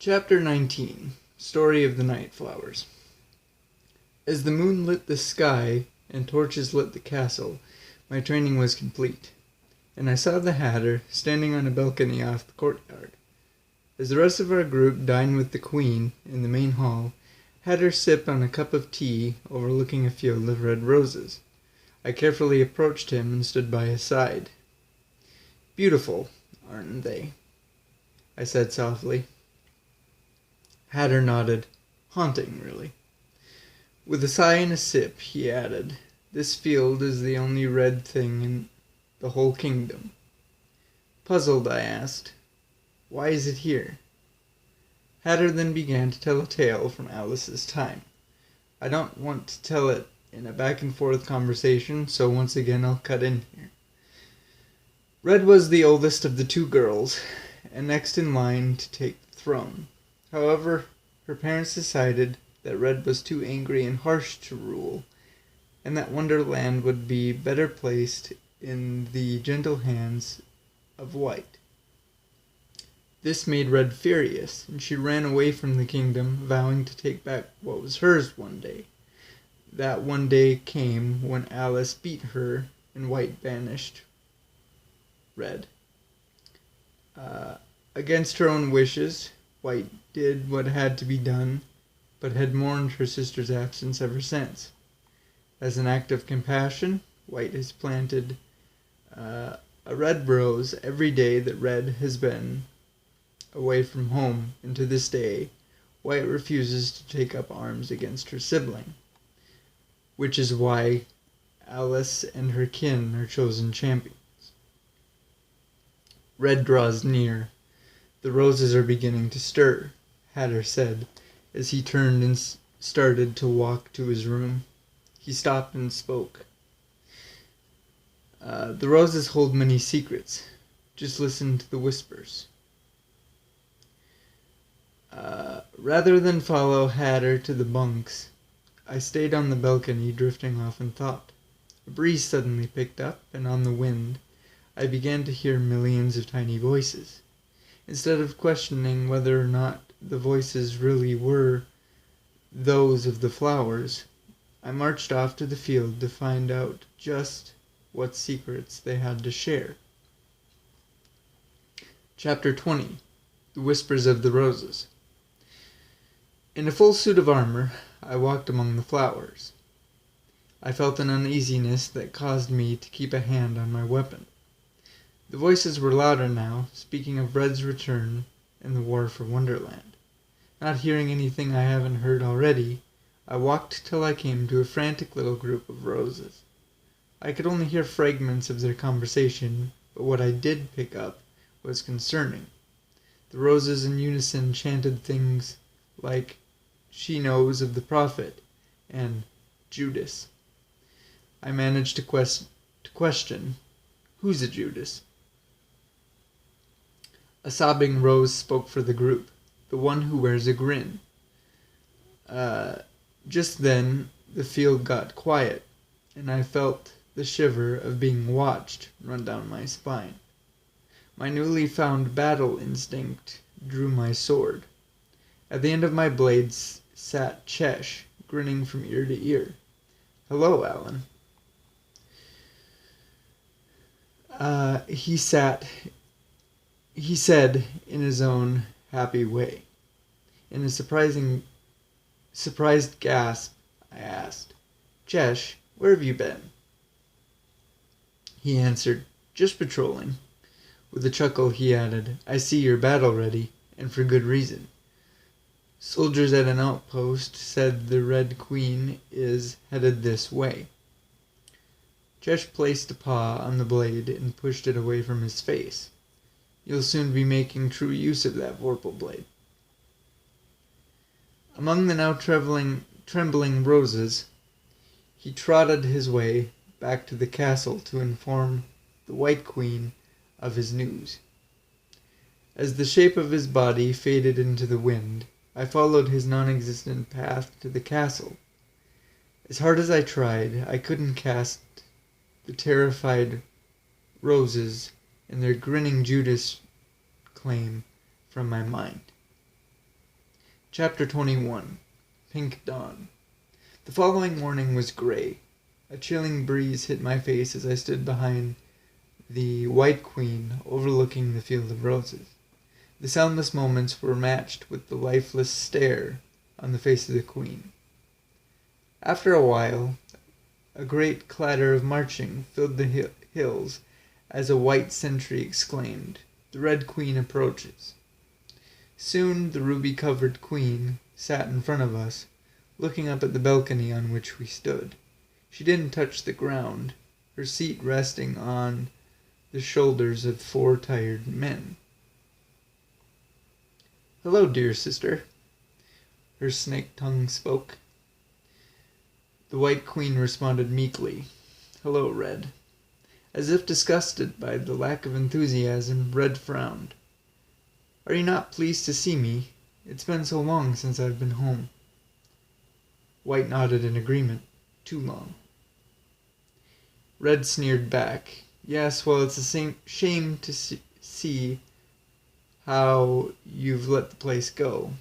Chapter 19. Story of the Night Flowers. As the moon lit the sky and torches lit the castle, my training was complete, and I saw the Hatter standing on a balcony off the courtyard. As the rest of our group dined with the Queen in the main hall, Hatter sipped on a cup of tea overlooking a field of red roses. I carefully approached him and stood by his side. "Beautiful, aren't they?" I said softly. Hatter nodded. "Haunting, really." With a sigh and a sip, he added, "This field is the only red thing in the whole kingdom." Puzzled, I asked, "Why is it here?" Hatter then began to tell a tale from Alice's time. I don't want to tell it in a back-and-forth conversation, so once again I'll cut in here. Red was the oldest of the two girls, and next in line to take the throne. However, her parents decided that Red was too angry and harsh to rule, and that Wonderland would be better placed in the gentle hands of White. This made Red furious, and she ran away from the kingdom, vowing to take back what was hers one day. That one day came when Alice beat her and White banished Red. Against her own wishes, White did what had to be done, but had mourned her sister's absence ever since. As an act of compassion, White has planted a red rose every day that Red has been away from home, and to this day, White refuses to take up arms against her sibling, which is why Alice and her kin are chosen champions. Red draws near. "The roses are beginning to stir," Hatter said, as he turned and started to walk to his room. He stopped and spoke. "The roses hold many secrets. Just listen to the whispers." Rather than follow Hatter to the bunks, I stayed on the balcony, drifting off in thought. A breeze suddenly picked up, and on the wind, I began to hear millions of tiny voices. Instead of questioning whether or not the voices really were those of the flowers, I marched off to the field to find out just what secrets they had to share. Chapter 20. The Whispers of the Roses. In a full suit of armor, I walked among the flowers. I felt an uneasiness that caused me to keep a hand on my weapon. The voices were louder now, speaking of Red's return and the war for Wonderland. Not hearing anything I haven't heard already, I walked till I came to a frantic little group of roses. I could only hear fragments of their conversation, but what I did pick up was concerning. The roses in unison chanted things like, "She knows of the prophet," and "Judas." I managed to question, "Who's a Judas?" A sobbing rose spoke for the group, "The one who wears a grin." Just then the field got quiet, and I felt the shiver of being watched run down my spine. My newly found battle instinct drew my sword. At the end of my blades sat Chesh, grinning from ear to ear. "Hello, Alan." He said in his own happy way. In a surprised gasp, I asked, "Chesh, where have you been?" He answered, "Just patrolling." With a chuckle he added, "I see you're battle ready, and for good reason. Soldiers at an outpost said the Red Queen is headed this way." Chesh placed a paw on the blade and pushed it away from his face. "You'll soon be making true use of that vorpal blade." Among the now trembling roses, he trotted his way back to the castle to inform the White Queen of his news. As the shape of his body faded into the wind, I followed his non-existent path to the castle. As hard as I tried, I couldn't cast the terrified roses and their grinning Judas claim from my mind. Chapter 21. Pink Dawn. The following morning was gray. A chilling breeze hit my face as I stood behind the White Queen overlooking the field of roses. The soundless moments were matched with the lifeless stare on the face of the Queen. After a while, a great clatter of marching filled the hills as a white sentry exclaimed, "The Red Queen approaches." Soon the ruby-covered Queen sat in front of us, looking up at the balcony on which we stood. She didn't touch the ground, her seat resting on the shoulders of 4 tired men. "Hello, dear sister," her snake tongue spoke. The White Queen responded meekly, "Hello, Red." As if disgusted by the lack of enthusiasm, Red frowned. "Are you not pleased to see me? It's been so long since I've been home." White nodded in agreement. "Too long." Red sneered back. "Yes, well, it's a shame to see how you've let the place go.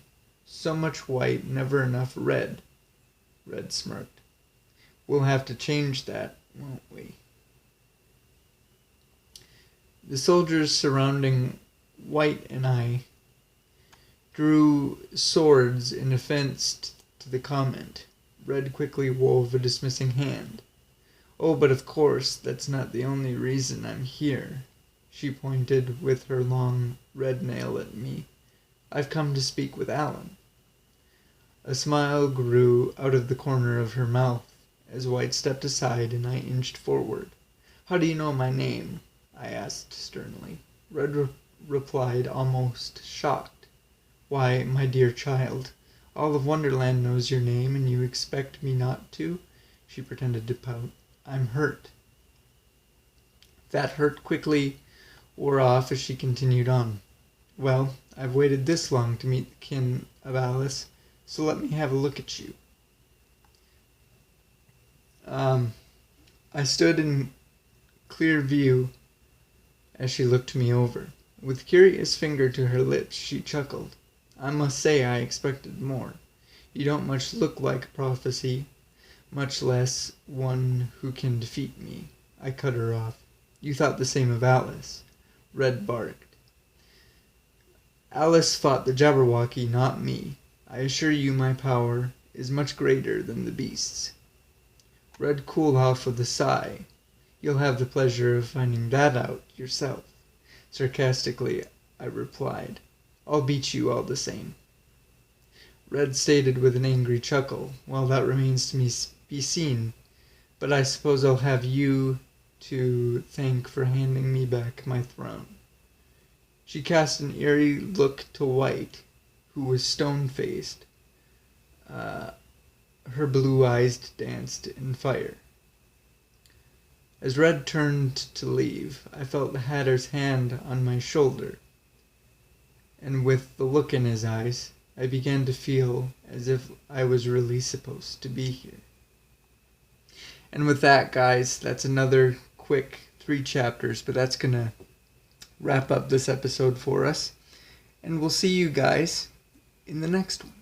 So much white, never enough red." Red smirked. "We'll have to change that, won't we?" The soldiers surrounding White and I drew swords in offense to the comment. Red quickly wove a dismissing hand. "Oh, but of course, that's not the only reason I'm here." She pointed with her long red nail at me. "I've come to speak with Alan." A smile grew out of the corner of her mouth as White stepped aside and I inched forward. "How do you know my name?" I asked sternly. Red replied, almost shocked. "Why, my dear child, all of Wonderland knows your name, and you expect me not to?" She pretended to pout. "I'm hurt." That hurt quickly wore off as she continued on. "Well, I've waited this long to meet the kin of Alice, so let me have a look at you." I stood in clear view as she looked me over. With curious finger to her lips, she chuckled. "I must say I expected more. You don't much look like a prophecy, much less one who can defeat me." I cut her off. "You thought the same of Alice." Red barked. "Alice fought the Jabberwocky, not me. I assure you my power is much greater than the beast's." Red cooled off with a sigh. "You'll have the pleasure of finding that out yourself." Sarcastically, I replied, "I'll beat you all the same." Red stated with an angry chuckle, "Well, that remains to be seen, but I suppose I'll have you to thank for handing me back my throne." She cast an eerie look to White, who was stone-faced. Her blue eyes danced in fire. As Red turned to leave, I felt the Hatter's hand on my shoulder, and with the look in his eyes, I began to feel as if I was really supposed to be here. And with that, guys, that's another quick 3 chapters, but that's going to wrap up this episode for us. And we'll see you guys in the next one.